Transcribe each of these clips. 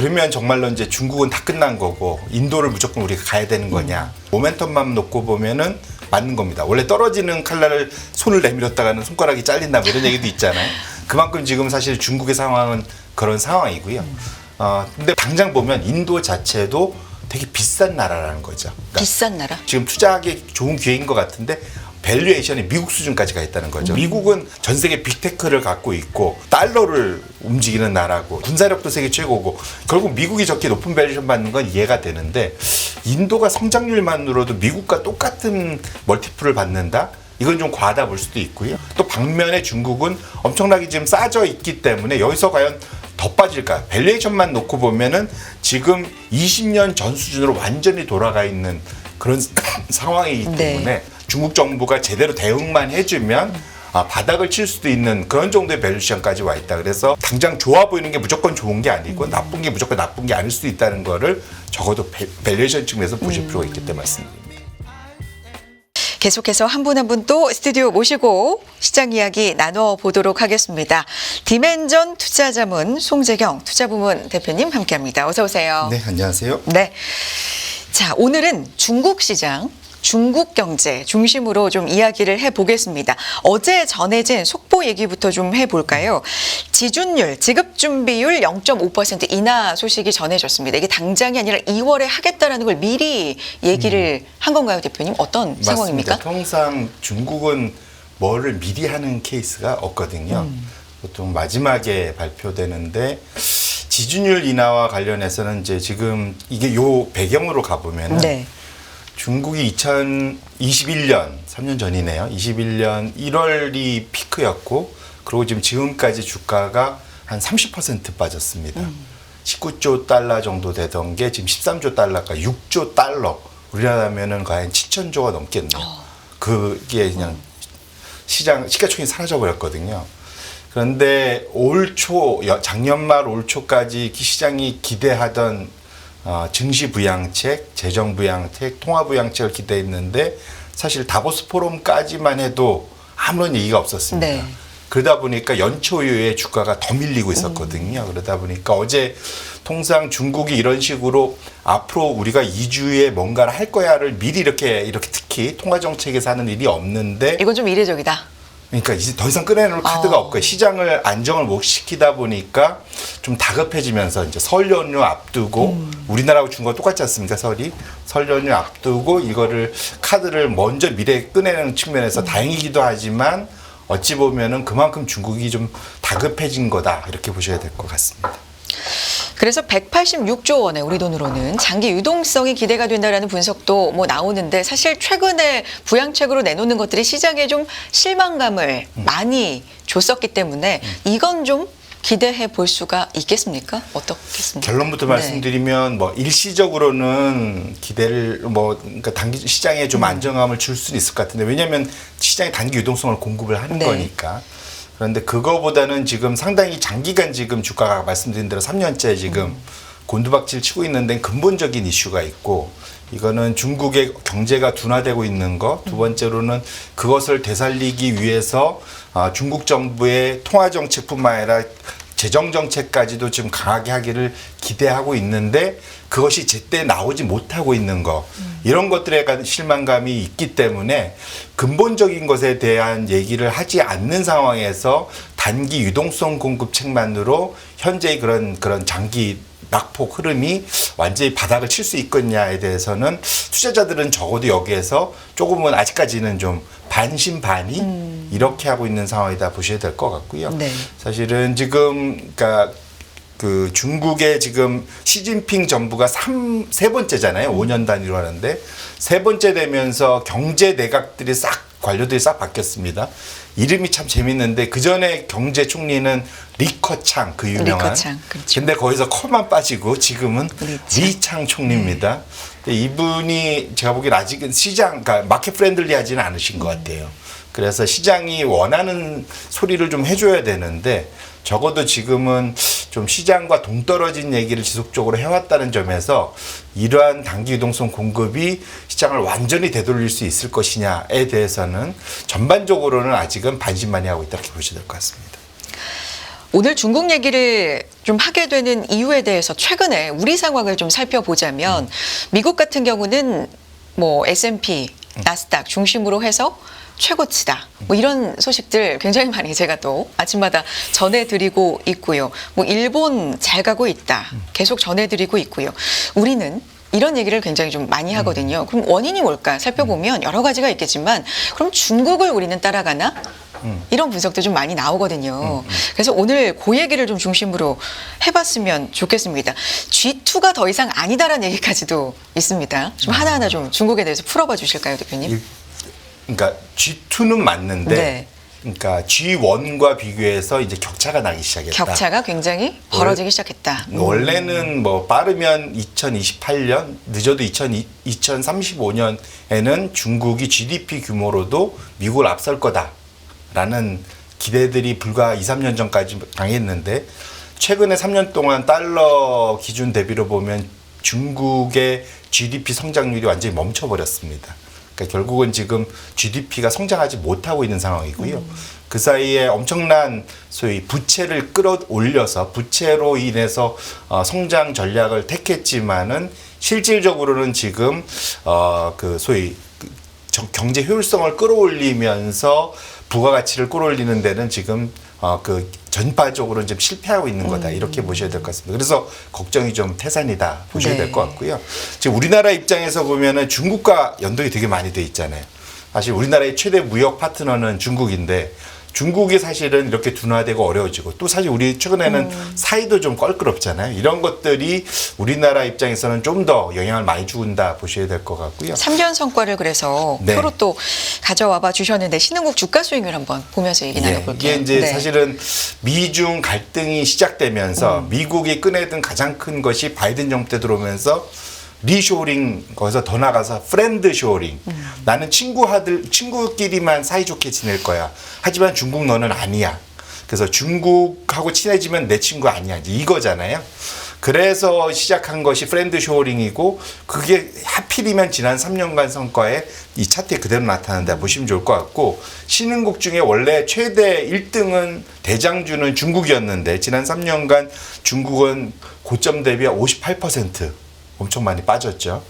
그러면 정말로 이제 중국은 다 끝난 거고 인도를 무조건 우리가 가야 되는 거냐. 모멘텀만 놓고 보면은 맞는 겁니다. 원래 떨어지는 칼날을 손을 내밀었다가는 손가락이 잘린다 뭐 이런 얘기도 있잖아요. 그만큼 지금 사실 중국의 상황은 그런 상황이고요. 근데 당장 보면 인도 자체도 되게 비싼 나라라는 거죠. 그러니까 비싼 나라? 지금 투자하기 좋은 기회인 것 같은데 밸류에이션이 미국 수준까지 가 있다는 거죠. 미국은 전 세계 빅테크를 갖고 있고 달러를 움직이는 나라고 군사력도 세계 최고고 결국 미국이 저렇게 높은 밸류에이션 받는 건 이해가 되는데 인도가 성장률만으로도 미국과 똑같은 멀티플을 받는다? 이건 좀 과하다 볼 수도 있고요. 또 반면에 중국은 엄청나게 지금 싸져 있기 때문에 여기서 과연 더 빠질까? 밸류에이션만 놓고 보면은 지금 20년 전 수준으로 완전히 돌아가 있는 그런 상황이기 때문에 중국 정부가 제대로 대응만 해주면 바닥을 칠 수도 있는 그런 정도의 밸류에이션까지 와 있다. 그래서 당장 좋아 보이는 게 무조건 좋은 게 아니고 나쁜 게 무조건 나쁜 게 아닐 수도 있다는 거를 적어도 밸류에이션 측면에서 보실 필요가 있기 때문에 말씀드립니다. 계속해서 한 분 한 분 또 스튜디오 모시고 시장 이야기 나눠보도록 하겠습니다. 디멘전 투자자문 송재경 투자부문 대표님 함께합니다. 어서 오세요. 네, 안녕하세요. 네. 자, 오늘은 중국 시장, 중국 경제 중심으로 좀 이야기를 해보겠습니다. 어제 전해진 속보 얘기부터 좀 해볼까요? 지준율, 지급준비율 0.5% 인하 소식이 전해졌습니다. 이게 당장이 아니라 2월에 하겠다라는 걸 미리 얘기를 한 건가요, 대표님? 어떤 맞습니다. 상황입니까? 통상 중국은 뭐를 미리 하는 케이스가 없거든요. 보통 마지막에 발표되는데 지준율 인하와 관련해서는 이제 지금 이게 요 배경으로 가보면은 네. 중국이 2021년, 3년 전이네요. 21년 1월이 피크였고, 그리고 지금까지 주가가 한 30% 빠졌습니다. 19조 달러 정도 되던 게 지금 13조 달러가 6조 달러. 우리나라면은 과연 7천조가 넘겠네요. 그게 그냥 시가총이 사라져버렸거든요. 그런데 작년 말 올 초까지 시장이 기대하던 증시 부양책, 재정 부양책, 통화 부양책을 기대했는데 사실 다보스 포럼까지만 해도 아무런 얘기가 없었습니다. 네. 그러다 보니까 연초 이후에 주가가 더 밀리고 있었거든요. 그러다 보니까 어제 통상 중국이 이런 식으로 앞으로 우리가 2주에 뭔가를 할 거야를 미리 이렇게 특히 통화 정책에서 하는 일이 없는데 이건 좀 이례적이다. 그러니까 이제 더 이상 꺼내놓을 카드가 없고 시장을 안정을 못 시키다 보니까 좀 다급해지면서 이제 설 연휴 앞두고 우리나라하고 중국과 똑같지 않습니까? 설 연휴 앞두고 이거를 카드를 먼저 미래에 꺼내는 측면에서 다행이기도 하지만 어찌 보면은 그만큼 중국이 좀 다급해진 거다 이렇게 보셔야 될 것 같습니다. 그래서 186조 원의 우리 돈으로는 장기 유동성이 기대가 된다라는 분석도 나오는데 사실 최근에 부양책으로 내놓는 것들이 시장에 좀 실망감을 많이 줬었기 때문에 이건 좀 기대해 볼 수가 있겠습니까? 어떻겠습니까? 결론부터 말씀드리면 일시적으로는 기대를 그러니까 단기 시장에 좀 안정감을 줄 수는 있을 것 같은데 왜냐하면 시장에 단기 유동성을 공급을 하는 거니까. 그런데 그거보다는 지금 상당히 장기간 지금 주가가 말씀드린 대로 3년째 지금 곤두박질 치고 있는데 근본적인 이슈가 있고 이거는 중국의 경제가 둔화되고 있는 거, 두 번째로는 그것을 되살리기 위해서 중국 정부의 통화 정책뿐만 아니라 재정 정책까지도 지금 강하게 하기를 기대하고 있는데 그것이 제때 나오지 못하고 있는 거 이런 것들에 대한 실망감이 있기 때문에 근본적인 것에 대한 얘기를 하지 않는 상황에서 단기 유동성 공급책만으로 현재의 그런 장기 낙폭 흐름이 완전히 바닥을 칠 수 있겠냐에 대해서는 투자자들은 적어도 여기에서 조금은 아직까지는 좀 반신반의 이렇게 하고 있는 상황이다 보셔야 될 것 같고요. 네. 사실은 지금 그러니까 그 중국의 지금 시진핑 정부가 세 번째잖아요. 5년 단위로 하는데 세 번째 되면서 경제 내각들이 관료들이 싹 바뀌었습니다. 이름이 참 재밌는데 그 전에 경제 총리는 리커창 그 유명한. 리커창, 그렇죠. 근데 거기서 커만 빠지고 지금은 리창 총리입니다. 근데 이분이 제가 보기엔 아직은 그러니까 마켓 프렌들리하지는 않으신 것 같아요. 그래서 시장이 원하는 소리를 좀 해줘야 되는데 적어도 지금은 좀 시장과 동떨어진 얘기를 지속적으로 해왔다는 점에서 이러한 단기 유동성 공급이 시장을 완전히 되돌릴 수 있을 것이냐에 대해서는 전반적으로는 아직은 반신반의하고 있다 이렇게 보셔야 될 것 같습니다. 오늘 중국 얘기를 좀 하게 되는 이유에 대해서 최근에 우리 상황을 좀 살펴보자면 미국 같은 경우는 뭐 S&P, 나스닥 중심으로 해서 최고치다. 뭐 이런 소식들 굉장히 많이 제가 또 아침마다 전해드리고 있고요. 뭐 일본 잘 가고 있다. 계속 전해드리고 있고요. 우리는 이런 얘기를 굉장히 좀 많이 하거든요. 그럼 원인이 뭘까 살펴보면 여러 가지가 있겠지만 그럼 중국을 우리는 따라가나? 이런 분석도 좀 많이 나오거든요. 그래서 오늘 그 얘기를 좀 중심으로 해봤으면 좋겠습니다. G2가 더 이상 아니다라는 얘기까지도 있습니다. 좀 하나하나 좀 중국에 대해서 풀어봐 주실까요, 대표님? 그러니까 G2는 맞는데, 네. 그러니까 G1과 비교해서 이제 격차가 나기 시작했다. 격차가 굉장히 벌어지기 시작했다. 원래는 뭐 빠르면 2028년, 늦어도 2035년에는 중국이 GDP 규모로도 미국을 앞설 거다라는 기대들이 불과 2, 3년 전까지 강했는데 최근에 3년 동안 달러 기준 대비로 보면 중국의 GDP 성장률이 완전히 멈춰버렸습니다. 그러니까 결국은 지금 GDP가 성장하지 못하고 있는 상황이고요. 그 사이에 엄청난 소위 부채를 끌어올려서 부채로 인해서 성장 전략을 택했지만은 실질적으로는 지금 그 소위 경제 효율성을 끌어올리면서 부가가치를 끌어올리는 데는 지금 그 전파적으로 좀 실패하고 있는 거다 이렇게 보셔야 될 것 같습니다. 그래서 걱정이 좀 태산이다 보셔야 될 것 같고요. 지금 우리나라 입장에서 보면은 중국과 연동이 되게 많이 돼 있잖아요. 사실 우리나라의 최대 무역 파트너는 중국인데 중국이 사실은 이렇게 둔화되고 어려워지고 또 사실 우리 최근에는 사이도 좀 껄끄럽잖아요. 이런 것들이 우리나라 입장에서는 좀 더 영향을 많이 준다 보셔야 될 것 같고요. 3년 성과를 그래서 네. 표로 또 가져와봐 주셨는데 신흥국 주가 수익률 한번 보면서 얘기 나눠볼게요. 이게 이제 네. 사실은 미중 갈등이 시작되면서 미국이 꺼내든 가장 큰 것이 바이든 정부 때 들어오면서 리쇼링 거기서 더 나가서 프렌드 쇼링. 나는 친구끼리만 사이좋게 지낼 거야. 하지만 중국 너는 아니야. 그래서 중국하고 친해지면 내 친구 아니야. 이제 이거잖아요. 그래서 시작한 것이 프렌드 쇼링이고 그게 하필이면 지난 3년간 성과에 이 차트에 그대로 나타난다 보시면 좋을 것 같고 신흥국 중에 원래 최대 1등은 대장주는 중국이었는데 지난 3년간 중국은 고점 대비 58% 엄청 많이 빠졌죠.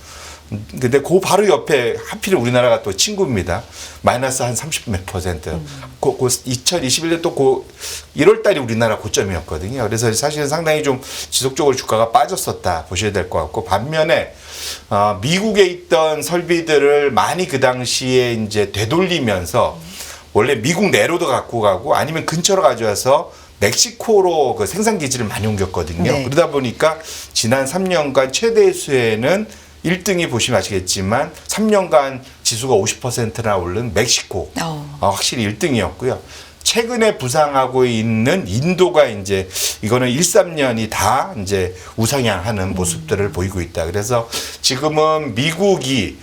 근데 그 바로 옆에 하필 우리나라가 또 친구입니다. 마이너스 한 30 몇 %. 2021년 또 1월 달이 우리나라 고점이었거든요. 그래서 사실은 상당히 좀 지속적으로 주가가 빠졌었다 보셔야 될 것 같고 반면에 미국에 있던 설비들을 많이 그 당시에 이제 되돌리면서 원래 미국 내로도 갖고 가고 아니면 근처로 가져와서 멕시코로 그 생산 기지를 많이 옮겼거든요. 네. 그러다 보니까 지난 3년간 최대 수혜는 1등이 보시면 아시겠지만 3년간 지수가 50%나 오른 멕시코 확실히 1등이었고요. 최근에 부상하고 있는 인도가 이제 이거는 1, 3년이 다 이제 우상향하는 모습들을 보이고 있다. 그래서 지금은 미국이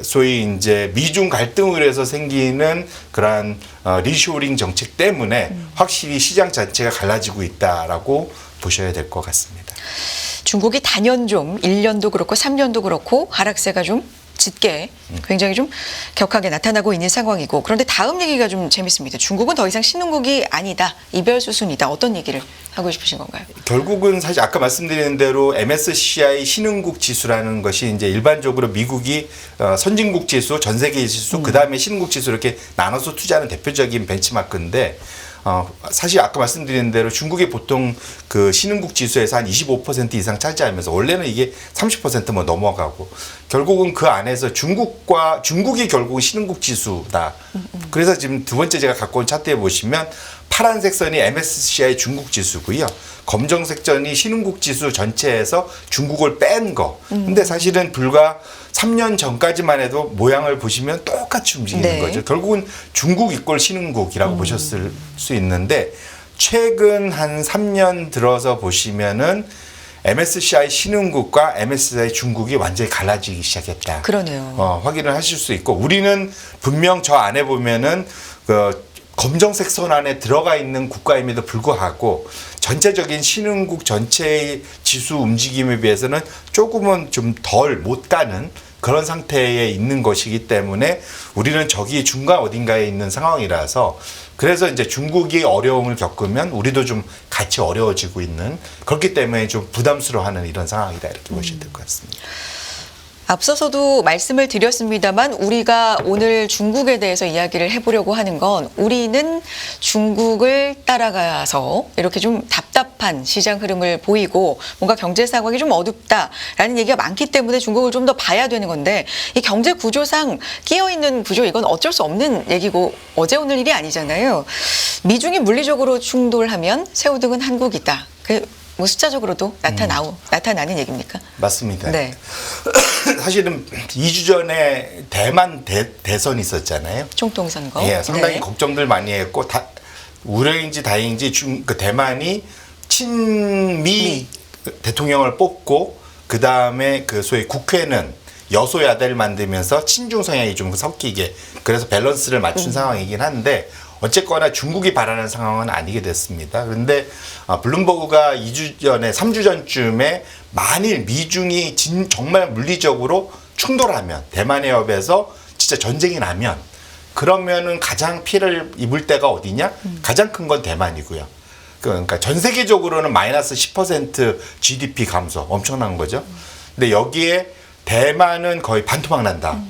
소위 이제 미중 갈등으로 해서 생기는 그러한 리쇼링 정책 때문에 확실히 시장 자체가 갈라지고 있다라고 보셔야 될 것 같습니다. 중국이 단연 좀 1년도 그렇고 3년도 그렇고 하락세가 좀 짙게 굉장히 좀 격하게 나타나고 있는 상황이고 그런데 다음 얘기가 좀 재밌습니다. 중국은 더 이상 신흥국이 아니다. 이별 수순이다. 어떤 얘기를 하고 싶으신 건가요? 결국은 사실 아까 말씀드린 대로 MSCI 신흥국 지수라는 것이 이제 일반적으로 미국이 선진국 지수, 전 세계 지수, 그 다음에 신흥국 지수 이렇게 나눠서 투자하는 대표적인 벤치마크인데 사실 아까 말씀드린 대로 중국이 보통 그 신흥국 지수에서 한 25% 이상 차지하면서 원래는 이게 30% 뭐 넘어가고 결국은 그 안에서 중국이 결국은 신흥국 지수다. 그래서 지금 두 번째 제가 갖고 온 차트에 보시면 파란색 선이 MSCI 중국 지수고요. 검정색 선이 신흥국 지수 전체에서 중국을 뺀 거. 근데 사실은 불과 3년 전까지만 해도 모양을 보시면 똑같이 움직이는 네. 거죠. 결국은 중국 이꼴 신흥국이라고 보셨을 수 있는데 최근 한 3년 들어서 보시면은 MSCI 신흥국과 MSCI 중국이 완전히 갈라지기 시작했다. 그러네요. 확인을 하실 수 있고 우리는 분명 저 안에 보면은 그 검정색 선 안에 들어가 있는 국가임에도 불구하고 전체적인 신흥국 전체의 지수 움직임에 비해서는 조금은 좀 덜 못 가는 그런 상태에 있는 것이기 때문에 우리는 저기 중간 어딘가에 있는 상황이라서 그래서 이제 중국이 어려움을 겪으면 우리도 좀 같이 어려워지고 있는 그렇기 때문에 좀 부담스러워하는 이런 상황이다 이렇게 보시면 될 것 같습니다. 앞서서도 말씀을 드렸습니다만 우리가 오늘 중국에 대해서 이야기를 해보려고 하는 건 우리는 중국을 따라가서 이렇게 좀 답답한 시장 흐름을 보이고 뭔가 경제 상황이 좀 어둡다라는 얘기가 많기 때문에 중국을 좀 더 봐야 되는 건데 이 경제 구조상 끼어있는 구조 이건 어쩔 수 없는 얘기고 어제 오늘 일이 아니잖아요. 미중이 물리적으로 충돌하면 새우등은 한국이다. 뭐 숫자적으로도 나타나는 얘기입니까? 맞습니다. 네. 사실은 2주 전에 대만 대선이 있었잖아요. 총통선거. 예, 상당히 네. 걱정들 많이 했고 우려인지 다행인지 그 대만이 친미 대통령을 뽑고 그 다음에 그 소위 국회는 여소야대를 만들면서 친중 성향이 좀 섞이게 그래서 밸런스를 맞춘 상황이긴 한데 어쨌거나 중국이 바라는 상황은 아니게 됐습니다. 그런데 블룸버그가 2주 전에 3주 전쯤에 만일 미중이 정말 물리적으로 충돌하면 대만 해협에서 진짜 전쟁이 나면 그러면은 가장 피해를 입을 때가 어디냐? 가장 큰 건 대만이고요. 그러니까 전 세계적으로는 마이너스 10% GDP 감소 엄청난 거죠. 근데 여기에 대만은 거의 반토막 난다.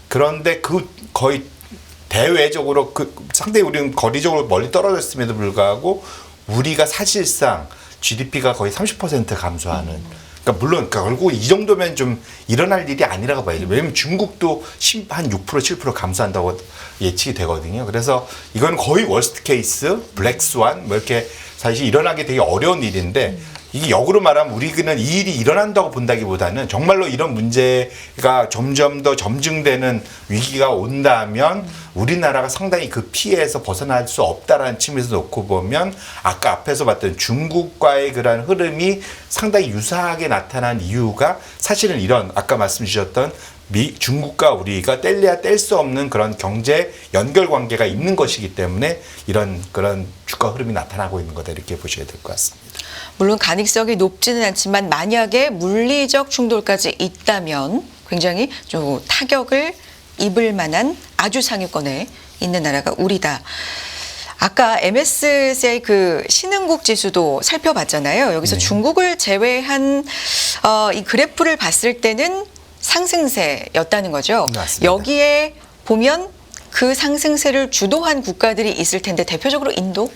그런데 그 거의 대외적으로 상당히 우리는 거리적으로 멀리 떨어졌음에도 불구하고 우리가 사실상 GDP가 거의 30% 감소하는. 그러니까 물론 결국 이 정도면 좀 일어날 일이 아니라고 봐야죠. 왜냐하면 중국도 한 6% 7% 감소한다고 예측이 되거든요. 그래서 이건 거의 월스트 케이스, 블랙스완 뭐 이렇게 사실 일어나기 되게 어려운 일인데 이게 역으로 말하면 우리는 이 일이 일어난다고 본다기보다는 정말로 이런 문제가 점점 더 점증되는 위기가 온다면 우리나라가 상당히 그 피해에서 벗어날 수 없다라는 측면에서 놓고 보면 아까 앞에서 봤던 중국과의 그런 흐름이 상당히 유사하게 나타난 이유가 사실은 이런 아까 말씀 주셨던 중국과 우리가 뗄래야 뗄 수 없는 그런 경제 연결 관계가 있는 것이기 때문에 이런 그런 주가 흐름이 나타나고 있는 거다 이렇게 보셔야 될 것 같습니다. 물론 가능성이 높지는 않지만 만약에 물리적 충돌까지 있다면 굉장히 좀 타격을 입을 만한 아주 상위권에 있는 나라가 우리다. 아까 MSCI 그 신흥국 지수도 살펴봤잖아요. 여기서 중국을 제외한 이 그래프를 봤을 때는 상승세였다는 거죠. 맞습니다. 여기에 보면 그 상승세를 주도한 국가들이 있을 텐데 대표적으로 인도?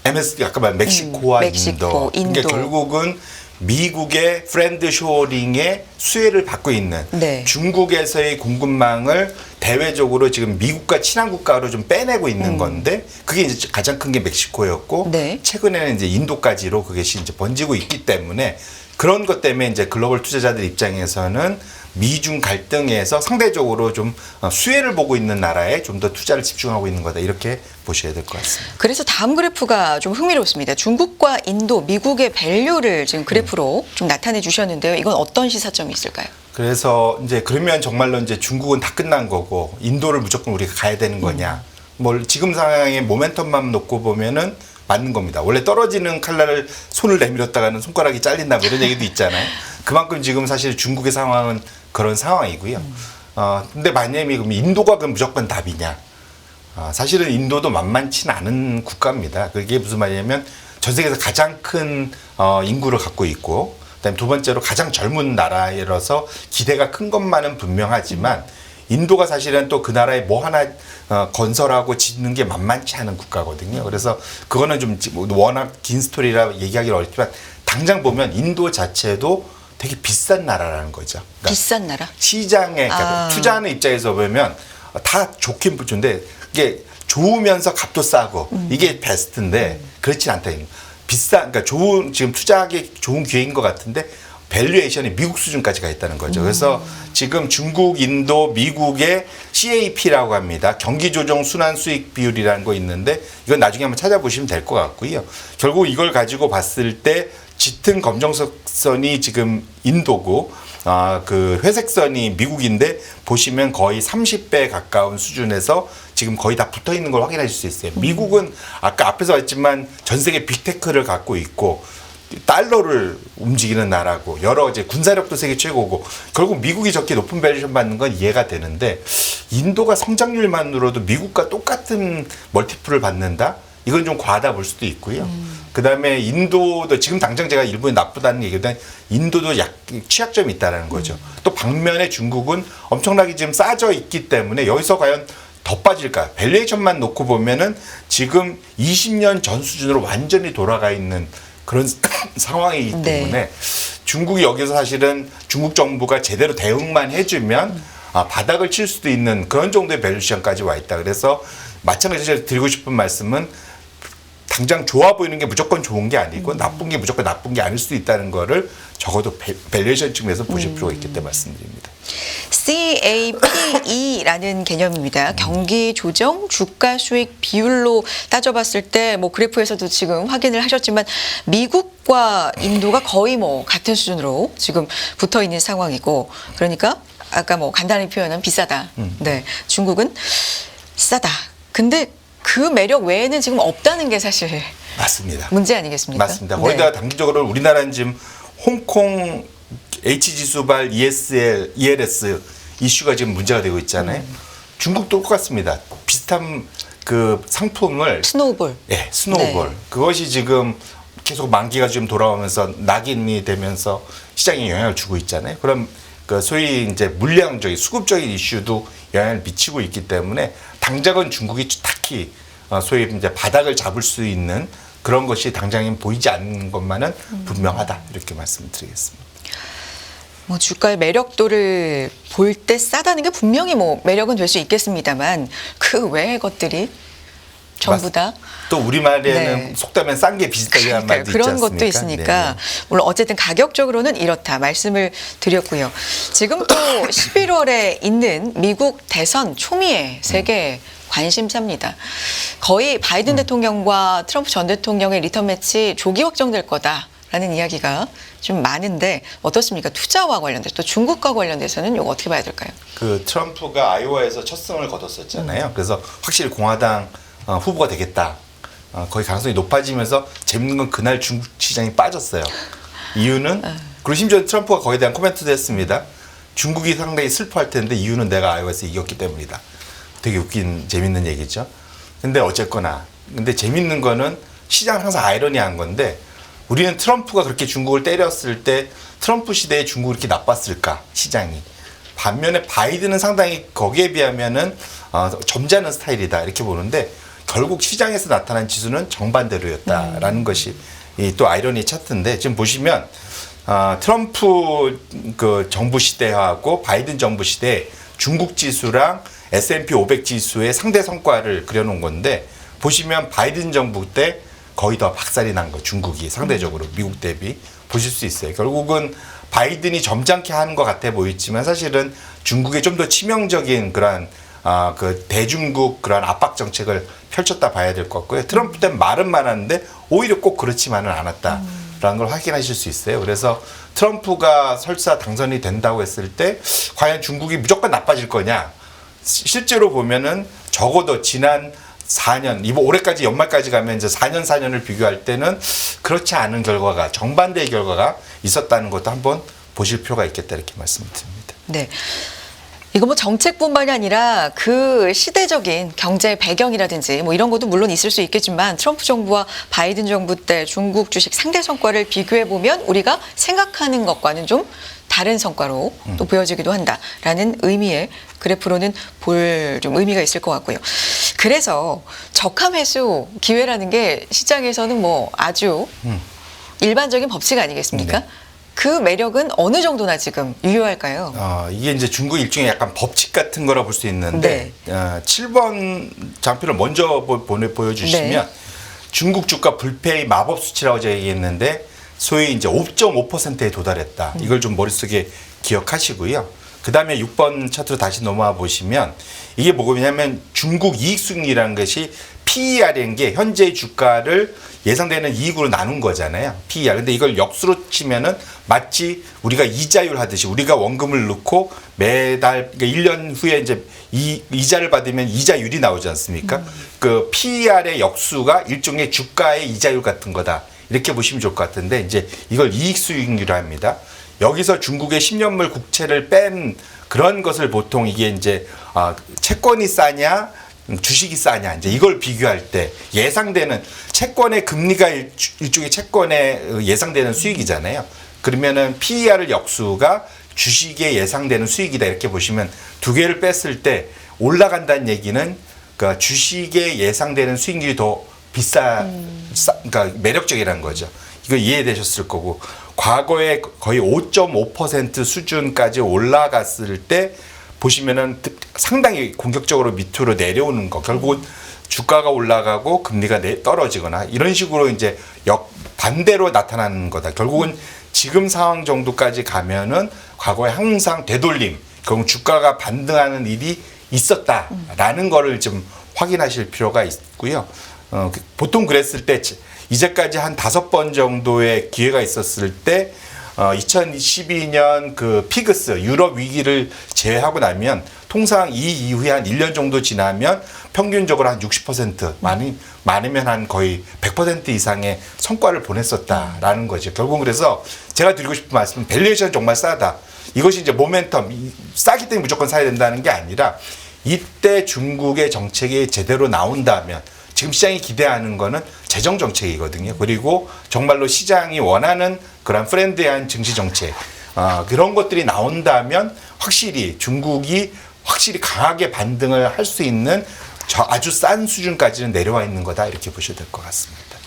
MSD 아까 말 멕시코와 멕시코, 인도. 그러니까 결국은 미국의 프렌드 쇼어링의 수혜를 받고 있는 네. 중국에서의 공급망을 대외적으로 지금 미국과 친한 국가로 좀 빼내고 있는 건데 그게 이제 가장 큰 게 멕시코였고 네. 최근에는 이제 인도까지로 그게 이제 번지고 있기 때문에 그런 것 때문에 이제 글로벌 투자자들 입장에서는 미중 갈등에서 상대적으로 좀 수혜를 보고 있는 나라에 좀 더 투자를 집중하고 있는 거다 이렇게 보셔야 될 것 같습니다. 그래서 다음 그래프가 좀 흥미롭습니다. 중국과 인도, 미국의 밸류를 지금 그래프로 좀 나타내 주셨는데요. 이건 어떤 시사점이 있을까요? 그래서 이제 그러면 정말로 이제 중국은 다 끝난 거고 인도를 무조건 우리가 가야 되는 거냐? 뭘 지금 상황의 모멘텀만 놓고 보면은 맞는 겁니다. 원래 떨어지는 칼날을 손을 내밀었다가는 손가락이 잘린다 뭐 이런 얘기도 있잖아요. 그만큼 지금 사실 중국의 상황은 그런 상황이고요. 근데 만약에 그럼 인도가 그럼 무조건 답이냐? 사실은 인도도 만만치는 않은 국가입니다. 그게 무슨 말이냐면 전 세계에서 가장 큰 인구를 갖고 있고 그다음에 두 번째로 가장 젊은 나라라서 기대가 큰 것만은 분명하지만 인도가 사실은 또 그 나라에 뭐 하나 건설하고 짓는 게 만만치 않은 국가거든요. 그래서 그거는 좀 워낙 긴 스토리라 얘기하기는 어렵지만 당장 보면 인도 자체도 되게 비싼 나라라는 거죠. 그러니까 비싼 나라? 시장에 그러니까 투자하는 입장에서 보면 다 좋긴 좋은데 이게 좋으면서 값도 싸고 이게 베스트인데 그렇진 않다. 그러니까 지금 투자하기 좋은 기회인 것 같은데 밸류에이션이 미국 수준까지 가 있다는 거죠. 그래서 지금 중국, 인도, 미국의 CAP라고 합니다. 경기조정 순환 수익 비율이라는 거 있는데 이건 나중에 한번 찾아보시면 될 것 같고요. 결국 이걸 가지고 봤을 때 짙은 검정선이 지금 인도고 그 회색선이 미국인데 보시면 거의 30배 가까운 수준에서 지금 거의 다 붙어 있는 걸 확인하실 수 있어요. 미국은 아까 앞에서 했지만 전 세계 빅테크를 갖고 있고 달러를 움직이는 나라고 여러 이제 군사력도 세계 최고고 결국 미국이 저렇게 높은 밸류에이션 받는 건 이해가 되는데 인도가 성장률만으로도 미국과 똑같은 멀티플을 받는다? 이건 좀 과하다 볼 수도 있고요. 그다음에 인도도 지금 당장 제가 일본이 나쁘다는 얘기보다는 인도도 취약점이 있다는 거죠. 또 반면에 중국은 엄청나게 지금 싸져 있기 때문에 여기서 과연 더 빠질까? 밸류에이션만 놓고 보면은 지금 20년 전 수준으로 완전히 돌아가 있는 그런 상황이기 때문에 네. 중국이 여기서 사실은 중국 정부가 제대로 대응만 해주면 바닥을 칠 수도 있는 그런 정도의 밸류에이션까지 와 있다. 그래서 마찬가지로 드리고 싶은 말씀은 당장 좋아 보이는 게 무조건 좋은 게 아니고 나쁜 게 무조건 나쁜 게 아닐 수도 있다는 거를 적어도 밸류에이션 측면에서 보실 필요가 있기 때문에 말씀드립니다. CAPE라는 개념입니다. 경기 조정 주가 수익 비율로 따져봤을 때 뭐 그래프에서도 지금 확인을 하셨지만 미국과 인도가 거의 뭐 같은 수준으로 지금 붙어 있는 상황이고 그러니까 아까 뭐 간단히 표현은 비싸다. 네, 중국은 싸다. 근데 그 매력 외에는 지금 없다는 게 사실 맞습니다. 문제 아니겠습니까? 맞습니다. 거기다가 단기적으로 우리나라는 지금 홍콩 H지수발 ELS 이슈가 지금 문제가 되고 있잖아요. 중국도 똑같습니다. 비슷한 그 상품을 스노우볼. 예, 스노우볼. 네. 그것이 지금 계속 만기가 좀 돌아오면서 낙인이 되면서 시장에 영향을 주고 있잖아요. 그럼 그 소위 이제 물량적인 수급적인 이슈도 영향을 미치고 있기 때문에 당장은 중국이 딱히 소위 이제 바닥을 잡을 수 있는 그런 것이 당장은 보이지 않는 것만은 분명하다 이렇게 말씀드리겠습니다. 뭐 주가의 매력도를 볼 때 싸다는 게 분명히 뭐 매력은 될 수 있겠습니다만 그 외의 것들이 전부 다 또 우리말에는 네. 속담엔 싼 게 비슷하다는 말도 있지 그런 않습니까? 것도 있으니까 네네. 물론 어쨌든 가격적으로는 이렇다 말씀을 드렸고요. 지금 또 11월에 있는 미국 대선 초미의 세계 관심사입니다. 거의 바이든 대통령과 트럼프 전 대통령의 리턴 매치 조기 확정될 거다라는 이야기가 좀 많은데 어떻습니까? 투자와 관련돼서 또 중국과 관련돼서는 이거 어떻게 봐야 될까요? 그 트럼프가 아이오와에서 첫 승을 거뒀었잖아요. 그래서 확실히 공화당 후보가 되겠다. 거의 가능성이 높아지면서 재밌는 건 그날 중국 시장이 빠졌어요. 이유는 그리고 심지어 트럼프가 거기에 대한 코멘트도 했습니다. 중국이 상당히 슬퍼할 텐데 이유는 내가 아이오와에서 이겼기 때문이다. 되게 웃긴 재밌는 얘기죠. 근데 어쨌거나 근데 재밌는 거는 시장은 항상 아이러니한 건데 우리는 트럼프가 그렇게 중국을 때렸을 때 트럼프 시대에 중국이 이렇게 나빴을까 시장이. 반면에 바이든은 상당히 거기에 비하면은 점잖은 스타일이다 이렇게 보는데 결국 시장에서 나타난 지수는 정반대로였다라는 것이 이 또 아이러니 차트인데 지금 보시면 트럼프 그 정부 시대하고 바이든 정부 시대 중국 지수랑 S&P 500 지수의 상대 성과를 그려놓은 건데 보시면 바이든 정부 때 거의 더 박살이 난 거 중국이 상대적으로 미국 대비 보실 수 있어요. 결국은 바이든이 점잖게 하는 것 같아 보이지만 사실은 중국에 좀 더 치명적인 그러한 그 대중국 그런 압박 정책을 펼쳤다 봐야 될 것 같고요. 트럼프 때는 말은 많았는데 오히려 꼭 그렇지만은 않았다라는 걸 확인하실 수 있어요. 그래서 트럼프가 설사 당선이 된다고 했을 때 과연 중국이 무조건 나빠질 거냐? 실제로 보면은 적어도 지난 4년, 이번 올해까지 연말까지 가면 이제 4년을 비교할 때는 그렇지 않은 결과가 정반대의 결과가 있었다는 것도 한번 보실 필요가 있겠다 이렇게 말씀드립니다. 네. 이거 뭐 정책뿐만이 아니라 그 시대적인 경제 배경이라든지 뭐 이런 것도 물론 있을 수 있겠지만 트럼프 정부와 바이든 정부 때 중국 주식 상대 성과를 비교해 보면 우리가 생각하는 것과는 좀 다른 성과로 또 보여지기도 한다라는 의미의 그래프로는 볼 좀 의미가 있을 것 같고요. 그래서 적합 매수 기회라는 게 시장에서는 뭐 아주 일반적인 법칙 아니겠습니까? 네. 그 매력은 어느 정도나 지금 유효할까요? 이게 이제 중국 일종의 약간 법칙 같은 거라 볼 수 있는데 7번 장표를 먼저 보여주시면 중국 주가 불페이 마법 수치라고 제가 얘기했는데 소위 이제 5.5%에 도달했다. 이걸 좀 머릿속에 기억하시고요. 그 다음에 6번 차트로 다시 넘어와 보시면 이게 뭐냐면 중국 이익수익이라는 것이 PER인 게 현재 주가를 예상되는 이익으로 나눈 거잖아요. PER. 근데 이걸 역수로 치면은 마치 우리가 이자율 하듯이 우리가 원금을 넣고 매달 그러니까 1년 후에 이제 이자를 받으면 이자율이 나오지 않습니까? 그 PER의 역수가 일종의 주가의 이자율 같은 거다. 이렇게 보시면 좋을 것 같은데 이제 이걸 이익 수익률이라 합니다. 여기서 중국의 10년물 국채를 뺀 그런 것을 보통 이게 이제 채권이 싸냐 주식이 싸냐 이제 이걸 비교할 때 예상되는 채권의 금리가 일종의 채권의 예상되는 수익이잖아요. 그러면은 PER 역수가 주식에 예상되는 수익이다 이렇게 보시면 두 개를 뺐을 때 올라간다는 얘기는 그러니까 주식에 예상되는 수익률이 더 그러니까 매력적이라는 거죠. 이거 이해되셨을 거고 과거에 거의 5.5% 수준까지 올라갔을 때 보시면은 상당히 공격적으로 밑으로 내려오는 거 결국은 주가가 올라가고 금리가 떨어지거나 이런 식으로 이제 반대로 나타나는 거다. 결국은 지금 상황 정도까지 가면은 과거에 항상 되돌림, 결국 주가가 반등하는 일이 있었다라는 거를 좀 확인하실 필요가 있고요. 보통 그랬을 때 이제까지 한 5번 정도의 기회가 있었을 때 2012년 그 피그스 유럽 위기를 제외하고 나면 통상 이 이후에 한 1년 정도 지나면 평균적으로 한 60% 많으면 한 거의 100% 이상의 성과를 보냈었다라는 거죠. 결국은 그래서 제가 드리고 싶은 말씀은 밸류에이션 정말 싸다. 이것이 이제 모멘텀 싸기 때문에 무조건 사야 된다는 게 아니라 이때 중국의 정책이 제대로 나온다면 지금 시장이 기대하는 거는 재정 정책이거든요. 그리고 정말로 시장이 원하는 그런 프렌드한 증시 정책 그런 것들이 나온다면 확실히 중국이 확실히 강하게 반등을 할 수 있는 아주 싼 수준까지는 내려와 있는 거다 이렇게 보셔야 될 것 같습니다.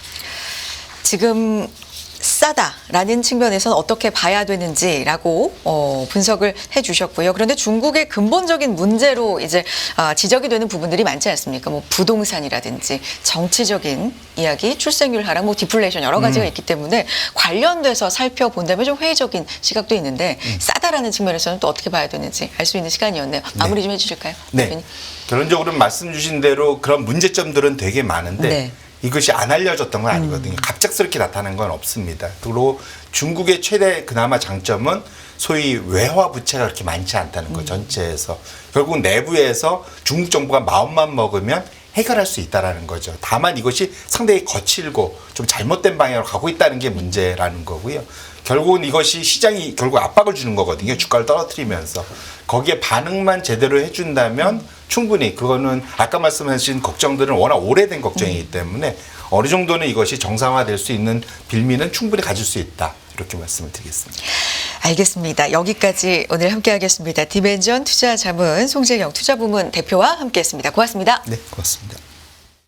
지금 싸다라는 측면에서는 어떻게 봐야 되는지라고 분석을 해주셨고요. 그런데 중국의 근본적인 문제로 이제 지적이 되는 부분들이 많지 않습니까? 뭐 부동산이라든지 정치적인 이야기, 출생률 하락, 뭐 디플레이션 여러 가지가 있기 때문에 관련돼서 살펴본다면 좀 회의적인 시각도 있는데 싸다라는 측면에서는 또 어떻게 봐야 되는지 알 수 있는 시간이었네요. 마무리 좀 해주실까요? 네. 대표님? 결론적으로 말씀 주신 대로 그런 문제점들은 되게 많은데 네. 이것이 안 알려졌던 건 아니거든요. 갑작스럽게 나타난 건 없습니다. 그리고 중국의 최대 그나마 장점은 소위 외화 부채가 그렇게 많지 않다는 거 전체에서. 결국 내부에서 중국 정부가 마음만 먹으면 해결할 수 있다라는 거죠. 다만 이것이 상당히 거칠고 좀 잘못된 방향으로 가고 있다는 게 문제라는 거고요. 결국은 이것이 시장이 결국 압박을 주는 거거든요. 주가를 떨어뜨리면서. 거기에 반응만 제대로 해준다면 충분히 그거는 아까 말씀하신 걱정들은 워낙 오래된 걱정이기 때문에 어느 정도는 이것이 정상화될 수 있는 빌미는 충분히 가질 수 있다. 이렇게 말씀을 드리겠습니다. 알겠습니다. 여기까지 오늘 함께하겠습니다. 디멘전 투자자문 송재경 투자부문 대표와 함께했습니다. 고맙습니다. 네, 고맙습니다.